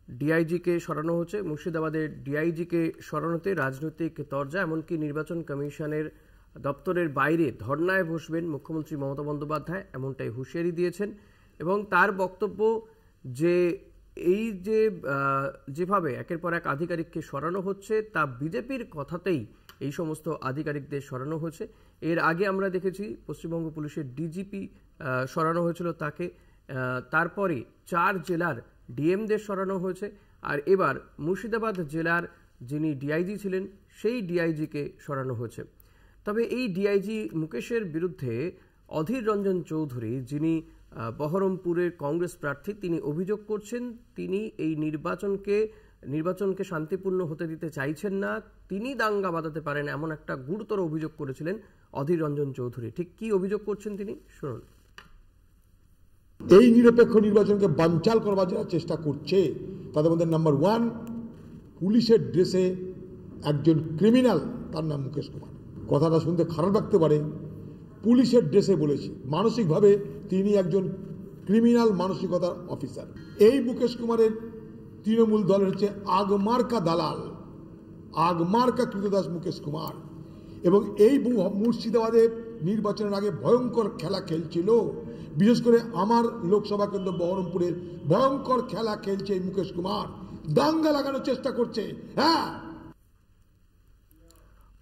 ডিআইজিকে সরানো হচ্ছে, মুর্শিদাবাদের ডিআইজিকে সরানোতে রাজনৈতিক তরজা, এমনকি নির্বাচন কমিশনের দপ্তরের বাইরে ধর্নায় বসবেন মুখ্যমন্ত্রী মমতা বন্দ্যোপাধ্যায়, এমনটাই হুঁশিয়ারি দিয়েছেন। এবং তার বক্তব্য যে এই যেভাবে একের পর এক আধিকারিককে সরানো হচ্ছে তা বিজেপির কথাতেই এই সমস্ত আধিকারিকদের সরানো হয়েছে। এর আগে আমরা দেখেছি পশ্চিমবঙ্গ পুলিশের ডিজিপি সরানো হয়েছিল তাকে, তারপরে 4 জেলার ডিএমদের সরানো হয়েছে, আর এবার মুর্শিদাবাদ জেলার যিনি ডিআইজি ছিলেন সেই ডিআইজিকে সরানো হয়েছে। তবে এই ডিআইজি মুকেশের বিরুদ্ধে অধীর রঞ্জন চৌধুরী, যিনি বহরমপুরের কংগ্রেস প্রার্থী, তিনি অভিযোগ করছেন তিনি এই নির্বাচনকে শান্তিপূর্ণ হতে দিতে চাইছেন না, তিনি দাঙ্গা বাঁধাতে পারেন, এমন একটা গুরুতর অভিযোগ করেছিলেন অধীর রঞ্জন চৌধুরী। ঠিক কি অভিযোগ করছেন তিনি, শুনুন। এই নিরপেক্ষ নির্বাচনকে বানচাল করবার যারা চেষ্টা করছে তাদের মধ্যে নাম্বার 1 পুলিশের ড্রেসে একজন ক্রিমিনাল, তার নাম মুকেশ কুমার। কথাটা শুনতে খারাপ লাগতে পারে, পুলিশের ড্রেসে বলেছি, মানসিকভাবে তিনি একজন ক্রিমিনাল মানসিকতার অফিসার। এই মুকেশ কুমারের তৃণমূল দলের হচ্ছে আগমার্কা দালাল, আগমার্কা কৃতদাস মুকেশ কুমার। এবং এই মুর্শিদাবাদে নির্বাচনের আগে ভয়ঙ্কর খেলা খেলছিল, বিশেষ করে আমার লোকসভা কেন্দ্র বহরমপুরের ভয়ঙ্কর খেলা খেলছে এই মুকেশ কুমার, দাঙ্গা লাগানোর চেষ্টা করছে। হ্যাঁ,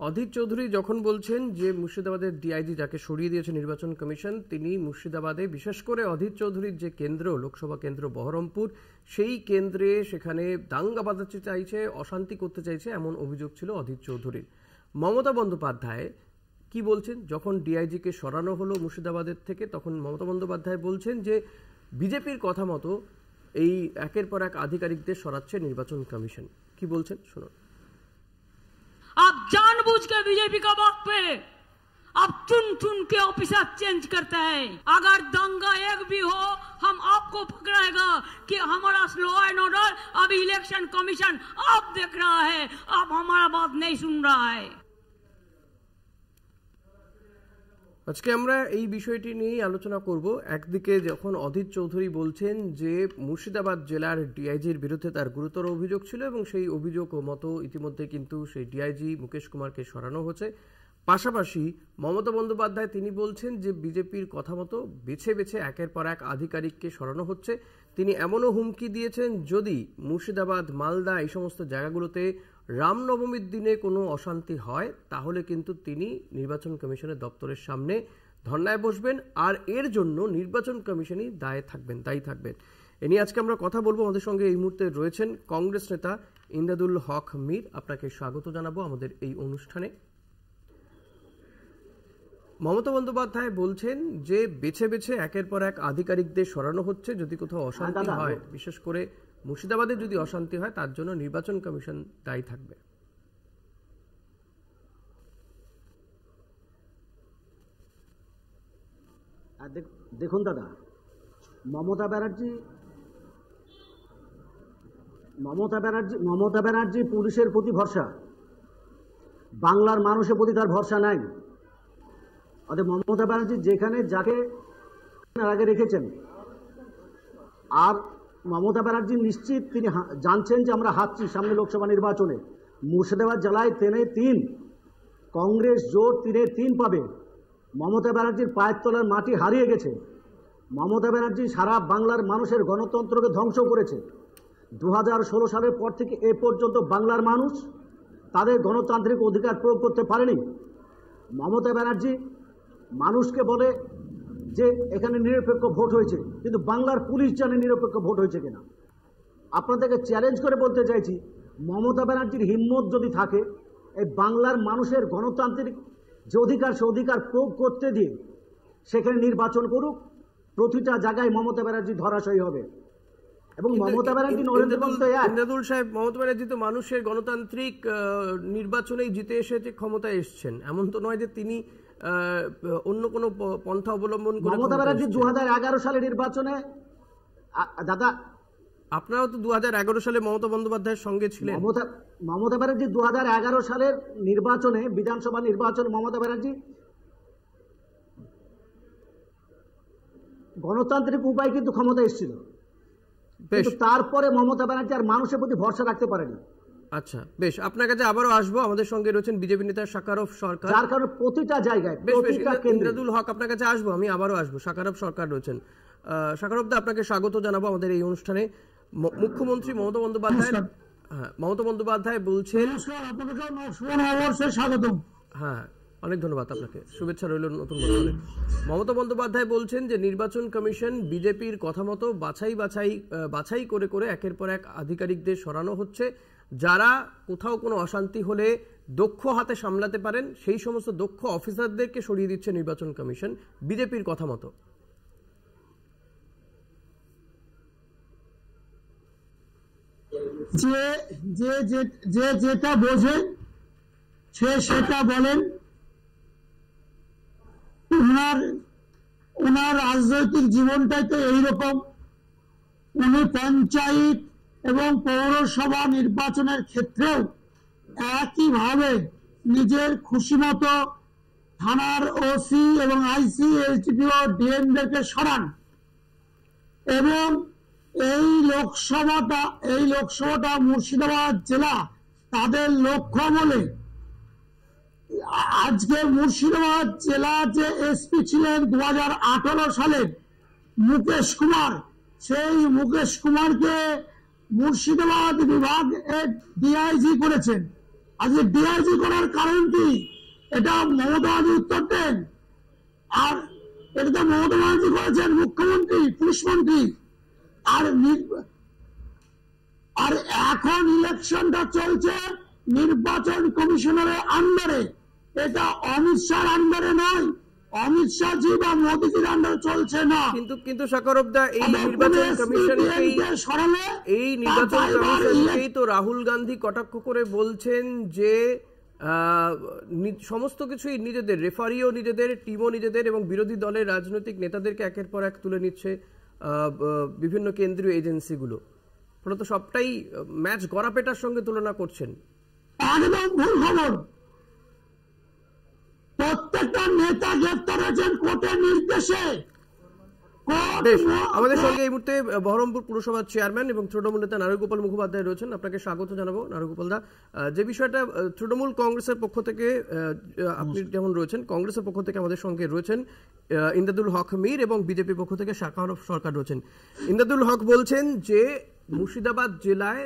অধীর চৌধুরী যখন বলছেন যে মুর্শিদাবাদের ডিআইজি যাকে সরিয়ে দিয়েছে নির্বাচন কমিশন, তিনি মুর্শিদাবাদে বিশেষ করে অধীর চৌধুরীর যে কেন্দ্র, লোকসভা কেন্দ্র বহরমপুর, সেই কেন্দ্রে সেখানে দাঙ্গা বাঁধাতে চাইছে, অশান্তি করতে চাইছে, এমন অভিযোগ ছিল অধীর চৌধুরীর। মমতা বন্দ্যোপাধ্যায় কি বলছেন, যখন ডিআইজিকে সরানো হলো মুর্শিদাবাদের থেকে, তখন মমতা বন্দ্যোপাধ্যায় বলছেন যে বিজেপির কথা মতো এই একের পর এক আধিকারিকদের সরাচ্ছে নির্বাচন কমিশন। কি বলছেন শুনুন। आप जानबूझ के बीजेपी का बात पे आप चुन चुन के ऑफिसर चेंज करते हैं। अगर दंगा एक भी हो हम आपको पकड़ाएगा कि हमारा लॉ एंड ऑर्डर अभी इलेक्शन कमीशन आप देख रहा है, आप हमारा बात नहीं सुन रहा है। আজকে আমরা এই বিষয়টি নিয়েই আলোচনা করব। একদিকে যখন অধীর চৌধুরী বলছেন যে মুর্শিদাবাদ জেলার ডিআইজির বিরুদ্ধে তার গুরুতর অভিযোগ ছিল এবং সেই অভিযোগ মতো ইতিমধ্যে কিন্তু সেই ডিআইজি মুকেশ কুমারকে সরানো হয়েছে, পাশাপাশি মমতা বন্দ্যোপাধ্যায় তিনি বলছেন যে বিজেপির কথা মতো বেছে বেছে একের পর এক আধিকারিককে সরানো হচ্ছে। তিনি এমনও হুমকি দিয়েছেন যদি মুর্শিদাবাদ, মালদা এই সমস্ত জায়গাগুলোতে রামনবমীর দিনে কোনো অশান্তি হয় তাহলে কিন্তু তিনি নির্বাচন কমিশনের দপ্তরের সামনে ধর্নায় বসবেন, আর এর জন্য নির্বাচন কমিশনই দায়ী থাকবেন। এ নিয়ে আজকে আমরা কথা বলবো। আমাদের সঙ্গে এই মুহূর্তে রয়েছেন কংগ্রেস নেতা ইমদাদুল হক মীর। আপনাকে স্বাগত জানাবো আমাদের এই অনুষ্ঠানে। মমতা বন্দ্যোপাধ্যায় বলছেন যে বেছে বেছে একের পর এক আধিকারিকদের সরানো হচ্ছে, যদি কোথাও অশান্তি হয়, বিশেষ করে মুর্শিদাবাদে যদি অশান্তি হয় তার জন্য নির্বাচন কমিশন দায়ী থাকবে। দেখুন দাদা, মমতা ব্যানার্জি পুলিশের প্রতি ভরসা, বাংলার মানুষের প্রতি তার ভরসা নাই। অর্থাৎ মমতা ব্যানার্জি যেখানে যাকে আগে রেখেছেন, আর মমতা ব্যানার্জি নিশ্চিত তিনি জানছেন যে আমরা হাঁটছি সামনে লোকসভা নির্বাচনে। মুর্শিদাবাদ জেলায় 3-3 কংগ্রেস জোট 3-3 পাবে। মমতা ব্যানার্জির পায়ের তলার মাটি হারিয়ে গেছে। মমতা ব্যানার্জি সারা বাংলার মানুষের গণতন্ত্রকে ধ্বংস করেছে। 2016 সালের পর থেকে এ পর্যন্ত বাংলার মানুষ তাদের গণতান্ত্রিক অধিকার প্রয়োগ করতে পারেনি। মমতা ব্যানার্জি মানুষকে বলে যে এখানে নিরপেক্ষ ভোট হয়েছে, কিন্তু বাংলার পুলিশ জানে নিরপেক্ষ ভোট হয়েছে কিনা। আপনাদেরকে চ্যালেঞ্জ করে বলতে চাইছি, মমতা ব্যানার্জির হিম্মত যদি থাকে এই বাংলার মানুষের গণতান্ত্রিক যে অধিকার, সে অধিকার প্রয়োগ করতে দিয়ে সেখানে নির্বাচন করুক। প্রতিটা জায়গায় মমতা ব্যানার্জি ধরাশয়ী হবে। এবং মমতা ব্যানার্জি ইমদাদুল সাহেব, মমতা ব্যানার্জি তো মানুষের গণতান্ত্রিক নির্বাচনেই জিতে এসেছে, ক্ষমতায় এসছেন, এমন তো নয় যে তিনি অন্য কোনো পন্থা অবলম্বন করে। মমতা ব্যানার্জি 2011 সালের নির্বাচনে, দাদা আপনারাও তো 2011 সালে মমতা বন্দ্যোপাধ্যায়ের সঙ্গে ছিলেন। মমতা ব্যানার্জি 2011 সালের নির্বাচনে, বিধানসভা নির্বাচনে মমতা ব্যানার্জি গণতান্ত্রিক উপায় কিন্তু ক্ষমতা এসেছিল। কিন্তু তারপরে মমতা ব্যানার্জি আর মানুষের প্রতি ভরসা রাখতে পারেনি। আচ্ছা, বেশ, আপনার কাছে আবারও আসবো। আমাদের সঙ্গে রয়েছেন বিজেপি নেতা শাকারফ সরকার, যার কারণে প্রতিটা জায়গায় ইন্দ্রাদুল হক আপনার কাছে আসবো, আমি আবারও আসবো। শাকারফ সরকার রয়েছেন। শাকারফ দা, আপনাকে স্বাগত জানাবো আমাদের এই অনুষ্ঠানে। মুখ্যমন্ত্রী মমতা বন্দ্যোপাধ্যায় বলছেন, হ্যাঁ অনেক ধন্যবাদ আপনাকে, শুভেচ্ছা রইল নতুন বছরে। মমতা বন্দ্যোপাধ্যায় বলছেন যে নির্বাচন কমিশন বিজেপির কথা মতো বাছাই করে করে একের পর এক আধিকারিকদের সরানো হচ্ছে। যারা কোথাও কোনো অশান্তি হলে দক্ষ হাতে সামলাতে পারেন সেই সমস্ত দক্ষ অফিসারদেরকে সরিয়ে দিচ্ছে নির্বাচন কমিশন বিজেপির কথা মতো। যে যেটা বোঝে সে সেটা বলেন। ওনার রাজনৈতিক জীবনটাই তো এইরকম। উনি পঞ্চায়েত এবং পৌরসভা নির্বাচনের ক্ষেত্রেও একইভাবে নিজের খুশি মতো থানার ওসি এবং আইসি, এসডিপিও, ডিএমদেরকে সরান এবং এই লোকসভাটা মুর্শিদাবাদ জেলা তাদের লক্ষ্য বলে আজকে মুর্শিদাবাদ জেলা যে এসপি ছিলেন 2018 সালে মুকেশ কুমার, সেই মুকেশ কুমারকে মুর্শিদাবাদ বিভাগ ডিআইজি করেছেন। আজকে ডিআইজি করার কারণ কি? এটা মমতা ব্যানার্জি উত্তর দেন। আর এটা তো মমতা ব্যানার্জি করেছেন, মুখ্যমন্ত্রী, পুলিশ মন্ত্রী। আর এখন ইলেকশনটা চলছে নির্বাচন কমিশনারের আন্ডারে। এটা অমিত শাহর আন্ডারে নয়, অমিত শাহজি বা মোদীজির আন্ডারে চলছে না। কিন্তু শাকারফ দা, এই নির্বাচন কমিশনকেই তো রাহুল গান্ধী কটাক্ষ করে বলছেন যে সমস্ত কিছুই নিজেদের, রেফারিও নিজেদের, টিমও নিজেদের, এবং বিরোধী দলের রাজনৈতিক নেতাদেরকে একের পর এক তুলে নিচ্ছে বিভিন্ন কেন্দ্রীয় এজেন্সিগুলো। ফলত সবটাই ম্যাচ গড়াপেটার সঙ্গে তুলনা করছেন। একদম ভুল খবর। প্রত্যেকটা নেতা গ্রেফতার হয়েছেন কোর্টের নির্দেশে। আমাদের সঙ্গে এই মুহূর্তে বহরমপুর পুরসভার চেয়ারম্যান এবং তৃণমূল নেতা নারুগোপাল মুখোপাধ্যায় রয়েছেন। আপনাকে স্বাগত জানাবো নারুগোপাল দা। যে বিষয়টা তৃণমূল কংগ্রেসের পক্ষ থেকে আপনি যেমন রয়েছেন, কংগ্রেসের পক্ষ থেকে আমাদের সঙ্গে রয়েছেন ইন্দ্রাদুল হক মীর এবং বিজেপির পক্ষ থেকে শাকারফ সরকার রয়েছেন। ইন্দ্রাদুল হক বলছেন যে মুর্শিদাবাদ জেলায়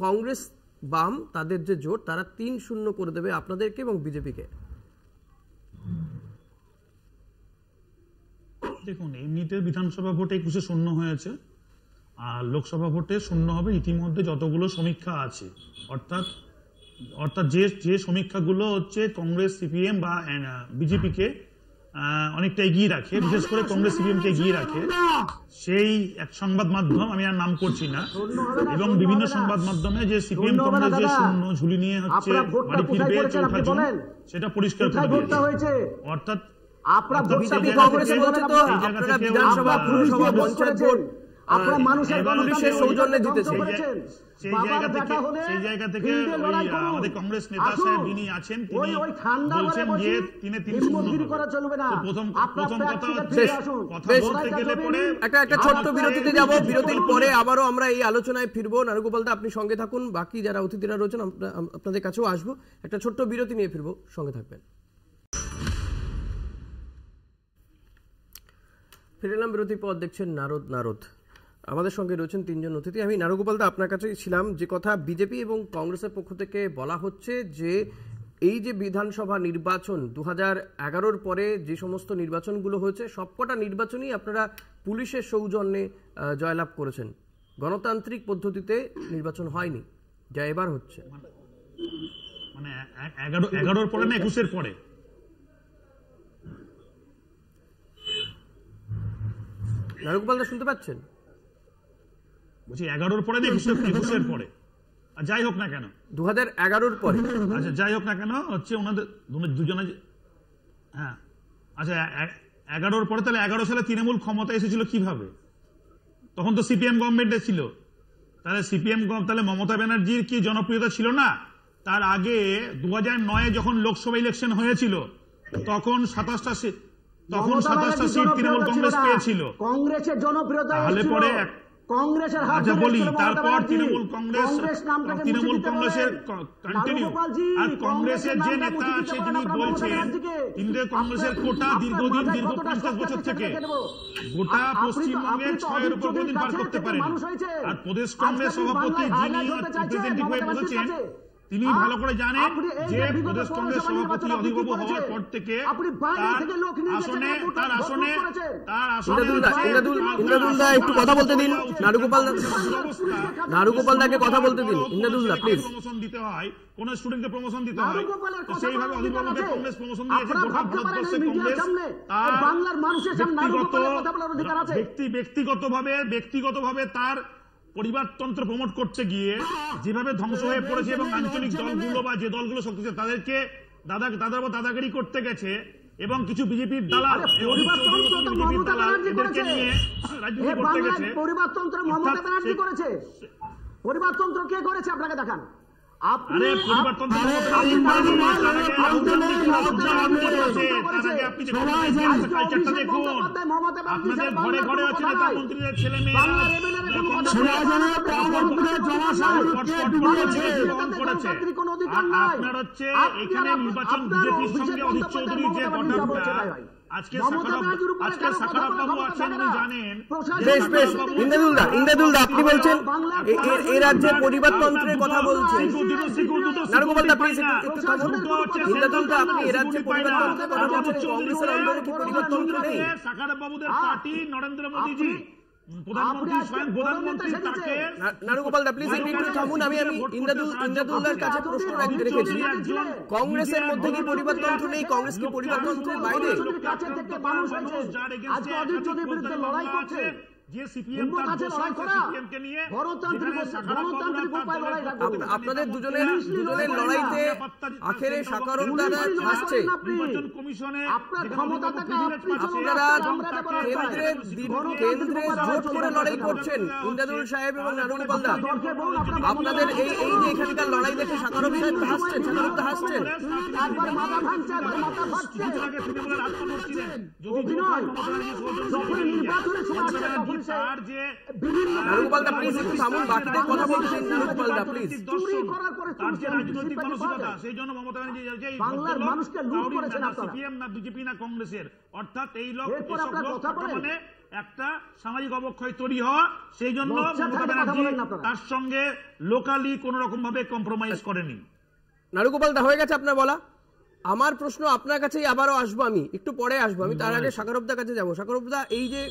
কংগ্রেস বাম তাদের যে জোট, তারা 3-0 করে দেবে আপনাদেরকে এবং বিজেপিকে। দেখুন, এমনিতে বিধানসভা ভোটে 21-এ শূন্য হয়েছে, আর লোকসভা ভোটে শূন্য হবে। ইতিমধ্যে যতগুলো সমীক্ষা আছে, অর্থাৎ যে সমীক্ষাগুলো হচ্ছে কংগ্রেস, সিপিএম বা বিজেপিকে অনেকটা এগিয়ে রাখে, বিশেষ করে কংগ্রেস সিপিএম কে এগিয়ে রাখে, সেই এক সংবাদ মাধ্যম, আমি আর নাম করছি না, এবং বিভিন্ন সংবাদ মাধ্যমে যে সিপিএম কংগ্রেস যে শূন্য ঝুলি নিয়ে হচ্ছে বাড়ি ফিরবে চৌঠা জুন, সেটা পরিষ্কার করে দিয়েছে। অর্থাৎ সেই জায়গা থেকে আমাদের কংগ্রেস নেতা সাহেব যিনি আছেন তিনি বলছেন যে প্রথম কথা হচ্ছে কথা বলতে গেলে পরে একটা ছোট্ট বিরতিতে যাব। বিরতির পরে আবারও আমরা এই আলোচনায় ফিরবো। নারুগোপাল দা, আপনি সঙ্গে থাকুন, বাকি যারা অতিথিরা রয়েছেন আপনাদের কাছেও আসবো। একটা ছোট্ট বিরতি নিয়ে ফিরবো, সঙ্গে থাকবেন। ফিরে এলাম বিরতির পর, দেখছেন নারদ। আমাদের সঙ্গে রয়েছেন 3 জন অতিথি। আমি নারুগোপাল দা আপনার কাছে ছিলাম, যে কথা বিজেপি এবং কংগ্রেসের পক্ষ থেকে বলা হচ্ছে যে এই যে বিধানসভা নির্বাচন 2011-র পরে যে সমস্ত নির্বাচনগুলো হয়েছে, সবকটা নির্বাচনই আপনারা পুলিশের সৌজন্যে জয়লাভ করেছেন। গণতান্ত্রিক পদ্ধতিতে নির্বাচন হয়নি, যা এবার হচ্ছে। মানে 11-র পরে না 21-এর পরে? নারুগোপাল দা শুনতে পাচ্ছেন? বলছি 11-র পরে না 21-এর পরে? আর যাই হোক না কেন, 2011-র পরে। আচ্ছা, যাই হোক না কেন, হচ্ছে ওনাদের দুজনে, হ্যাঁ আচ্ছা 11-র পরে, তাহলে 11 সালে তৃণমূল ক্ষমতা এসেছিল কিভাবে? তখন তো সিপিএম গভর্নমেন্টে ছিল। তাহলে তাহলে মমতা ব্যানার্জির কি জনপ্রিয়তা ছিল না? তার আগে 2009-এ যখন লোকসভা ইলেকশন হয়েছিল তখন 27টা সিট তৃণমূল কংগ্রেস পেয়েছিল। কংগ্রেসের জনপ্রিয়তা তাহলে পরে কংগ্রেসের হাত আচ্ছা ধরে বলি, এসেছিল মমতা তারপর ব্যানার্জি। তৃণমূল কংগ্রেস নামটাকে মুছে তৃণমূল দিতে কংগ্রেসের বলেন। কন্টিনিউ। নারুগোপালজি, আর কংগ্রেসের যে কংগ্রেসের নেতা নামটা আছে মুছে দিতে তিনি বলেন আপনার বলছেন মমতা ব্যানার্জিকে। কেন্দ্রীয় কংগ্রেসের কোটা আপনার দীর্ঘদিন মাথায় দীর্ঘ কতটা 50 বছর সস্তা থেকে রেখে দেবো। গোটা আপনি তো পশ্চিমবঙ্গের 6-এর উপর কোনদিন পার কাছে করতে থেকে পারেন। মানুষ হয়েছে। আর প্রদেশ কংগ্রেস আজকে আপনি সভাপতি বাংলায় যিনি highlight হতে চাইছেন রিপ্রেজেন্টেটিভ হয়ে মমতা ব্যানার্জির বসেছেন কাছে। তিনি ভালো করে জানেন আপনি এই যে বিগত প্রদেশ কংগ্রেস পৌরসভা সভাপতি নির্বাচনে আপনি কি অধিবাবু হওয়ার করেছেন? পর থেকে আপনি বাইরে থেকে লোক নিয়ে গেছেন, তার আসনে ইন্দ্রদুলদা একটু কথা বলতে দিন। নারুগোপাল দাকে কথা বলতে দিন। ইন্দ্রদুলদা প্লিজ। প্রমোশন দিতে হয়, কোন স্টুডেন্টকে প্রমোশন দিতে হয়, নারুগোপালের তো কথা সেইভাবে বলার অধিবাবুকে অধিকার আছে। কংগ্রেস প্রমোশন দিয়েছে। আপনারা গোটা ভাবতে পারেন ভারতবর্ষে এই মিডিয়ার কংগ্রেস সামনে তার এই বাংলার মানুষের সামনে নারুগোপালের কথা বলার অধিকার আছে। ব্যক্তিগতভাবে তার পরিবারতন্ত্র প্রমোট করতে গিয়ে যেভাবে ধ্বংস হয়ে পড়েছে এবং আঞ্চলিক দলগুলো বা যে দলগুলো শক্তিশালী তাদেরকে দাদাগিরি করতে গেছে এবং কিছু বিজেপির দালাল বিজেপির দালাল এদেরকে নিয়ে রাজনীতি করতে গেছে। পরিবারতন্ত্র মমতা ব্যানার্জি করেছে। পরিবারতন্ত্র কে করেছে আপনাকে দেখান। আরে পরিবারতন্ত্র আপনাদের ঘরে ঘরে আছে নেতা মন্ত্রীদের ছেলে মেয়েরা আপনার হচ্ছে এখানে নির্বাচন বিজেপির সঙ্গে অধীর চৌধুরীর যে ঘটনাটা আজকে সাখারাপ বাবু আছেন উনি জানেন। বেশ বেশ ইন্দ্রদুলদা আপনি বলছেন এই রাজ্যে পরিবারতন্ত্রের কথা বলছেন। নারুগোপালদা প্লিজ একটু থামুন। ইন্দ্রদুলদা আপনি এই রাজ্যে পরিবারতন্ত্রের কথা বলছেন, কংগ্রেসের আন্দোলনে কি পরিবারতন্ত্র নেই? সাখারাপ বাবুদের পার্টি নরেন্দ্র মোদীজি প্রধানমন্ত্রী স্বয়ং প্রধানমন্ত্রী তাকে নারুগোপালদা প্লিজ একটু থামুন। আমি ইন্দ্রদুলদার কাছে প্রশ্ন রেখেছি, কংগ্রেসের মধ্যে কি পরিবারতন্ত্র নেই? কংগ্রেস কি পরিবারতন্ত্রের বাইরে? আজকে অধীর চৌধুরীর বিরুদ্ধে লড়াই করছে। যে সিপিএম তার দোষর সিপিএমকে নিয়ে আপনাদের দুজনের লড়াইতে আখেরে সাকারুদ্দা আসছে। নির্বাচন কমিশনে আপনারা কেন্দ্রে জোট করে লড়াই করছেন, ইন্দ্রদুল সাহেব এবং নারুগোপালদা। আপনাদের এই যে এখানকার লড়াই দেখে সাকারুদ্দা হাসছেন। নারুগোপালদা প্লিজ একটু থামুন, বাকিদের কথা বলছেন। নারুগোপালদা প্লিজ। সেই জন্য মমতা ব্যানার্জি বাংলার মানুষকে লুট করেছেন আপনারা। সিপিএম না বিজেপি না কংগ্রেসের, অর্থাৎ এই লোক মানে একটা সামাজিক অবক্ষয় তৈরি হওয়া, সেই জন্য মমতা ব্যানার্জি তার সঙ্গে লোকালি কোন রকম ভাবে কম্প্রোমাইজ করেনি। নারুগোপালদা হয়ে গেছে আপনার বলা। আমার প্রশ্ন আপনার কাছেই আবারও আসবো, আমি একটু পরে আসবো। আমি তার আগে সাকারুদ্দার কাছে যাবো। সাকারুদ্দা, এই যে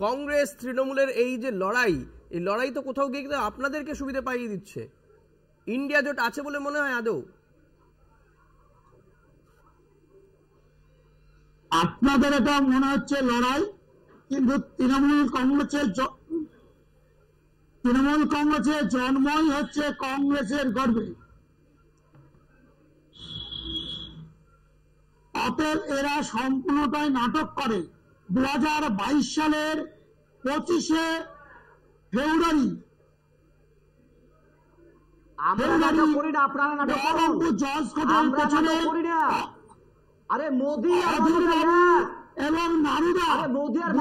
কংগ্রেস তৃণমূলের এই যে লড়াই, এই লড়াই তো কোথাও গিয়ে কিন্তু আপনাদেরকে সুবিধা পাইয়ে দিচ্ছে। ইন্ডিয়া জোট আছে বলে মনে হয় আদৌ? আপনাদের এটা মনে হচ্ছে লড়াই, কিন্তু তৃণমূল কংগ্রেসের জন্মই হচ্ছে কংগ্রেসের গর্বে। অতএব এরা সম্পূর্ণটাই নাটক করে। 2022 সালের 25শে ফেব্রুয়ারি আরে মোদি এবং নারুদা মোদি আর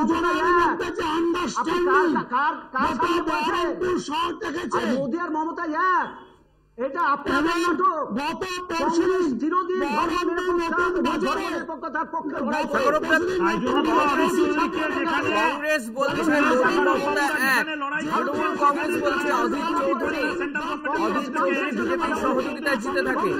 শহর দেখেছে মোদি আর মমতা এক। এটা আপনাদের নাটক। গত চিরদিন কংগ্রেস বলছে কংগ্রেস বলছে অধীর চৌধুরী বিজেপির সহযোগিতায় জিতে থাকে।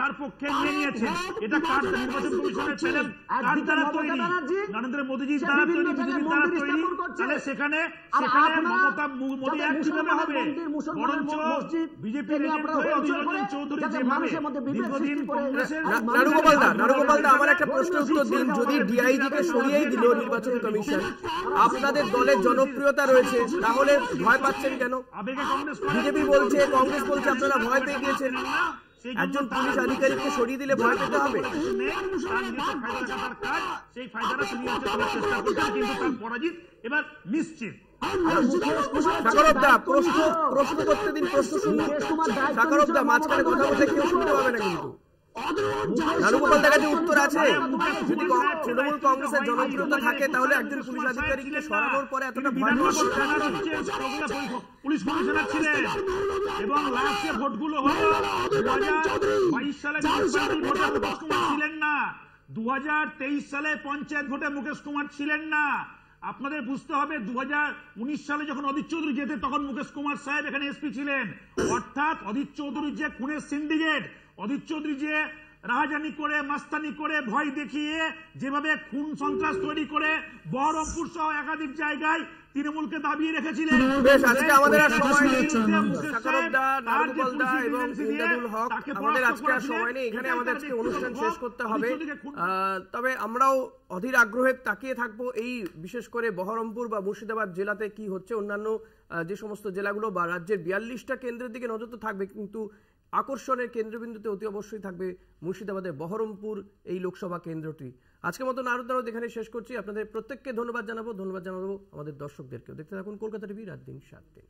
তার পক্ষে নিয়ে নিয়েছেন। এটা কার নির্বাচন কমিশনের প্যানেল কার দ্বারা তৈরি? নরেন্দ্র মোদীজির দ্বারা তৈরি, বিজেপির দ্বারা তৈরি। তাহলে সেখানে মমতা মোদী এক কিভাবে হবে? বরঞ্চ বিজেপির এজেন্ট হয়ে অধীর রঞ্জন চৌধুরী যেভাবে দীর্ঘদিন কংগ্রেসের। নারুগোপালদা আমার একটা প্রশ্নের উত্তর দিন। যদি ডিআইজি কে সরিয়েই দিল নির্বাচন কমিশন, আপনাদের দলের জনপ্রিয়তা রয়েছে, তাহলে ভয় পাচ্ছেন কেন? বিজেপি বলছে, কংগ্রেস বলছে আপনারা ভয় পেয়ে গিয়েছেন। একজন পুলিশ আধিকারিককে সরিয়ে দিলে ভয় পেতে হবে? সেই ফায়দাটা তিনি চেষ্টা করছেন, কিন্তু তার পরাজিত এবার নিশ্চিত। সাগরদা প্রশ্ন করতে দিন, প্রশ্ন শুনুন। সাগরদা মাঝখানে কথা বলতে কেউ শুনতে পাবে না কিন্তু। রানুগোপাল দার কাছে উত্তর আছে। যদি তৃণমূল কংগ্রেসের জনপ্রিয়তা থাকে তাহলে একজন পুলিশ আধিকারিককে সরানোর পরে এতটা ভয় পুলিশ কমিশনার ছিলেন এবং লাস্টে ভোটগুলো হলো 2022 সালে মুকেশ কুমার ছিলেন না, 2023 সালে পঞ্চায়েত ভোটে মুকেশ কুমার ছিলেন না। আপনাদের বুঝতে হবে 2019 সালে যখন অদিত চৌধুরী যেতে তখন মুকেশ কুমার সাহেব এখানে এসপি ছিলেন। অর্থাৎ অদিত চৌধুরী যে খুনের সিন্ডিকেট, অদিত চৌধুরী যে রাহাজানি করে মাস্তানি করে ভয় দেখিয়ে যেভাবে খুন সন্ত্রাস তৈরি করে বহরমপুর সহ একাধিক জায়গায় তৃণমূলকে দাবিয়ে রেখেছিলেন। বেশ, আজকে আমাদের আর সময় নেই। সাগরদা, নারুগোপাল দা এবং ইমদাদুল হক, আমাদের আজকে আর সময় নেই। এখানে আমাদের আজকে অনুষ্ঠান শেষ করতে হবে। তবে আমরাও অধীর আগ্রহে তাকিয়ে থাকবো এই বিশেষ করে বহরমপুর বা মুর্শিদাবাদ জেলাতে কি হচ্ছে। অন্যান্য যে সমস্ত জেলাগুলো বা রাজ্যের 42টা কেন্দ্রের দিকে নজর তো থাকবে, কিন্তু আকর্ষণের কেন্দ্রবিন্দুতে অতি অবশ্যই থাকবে মুর্শিদাবাদের বহরমপুর এই লোকসভা কেন্দ্রটি। আজকের মতো নারদ এখানে শেষ করছি। আপনাদের প্রত্যেককে ধন্যবাদ জানাবো আমাদের দর্শকদেরকেও। দেখতে থাকুন কলকাতা টিভি, রাত দিন 7 দিন।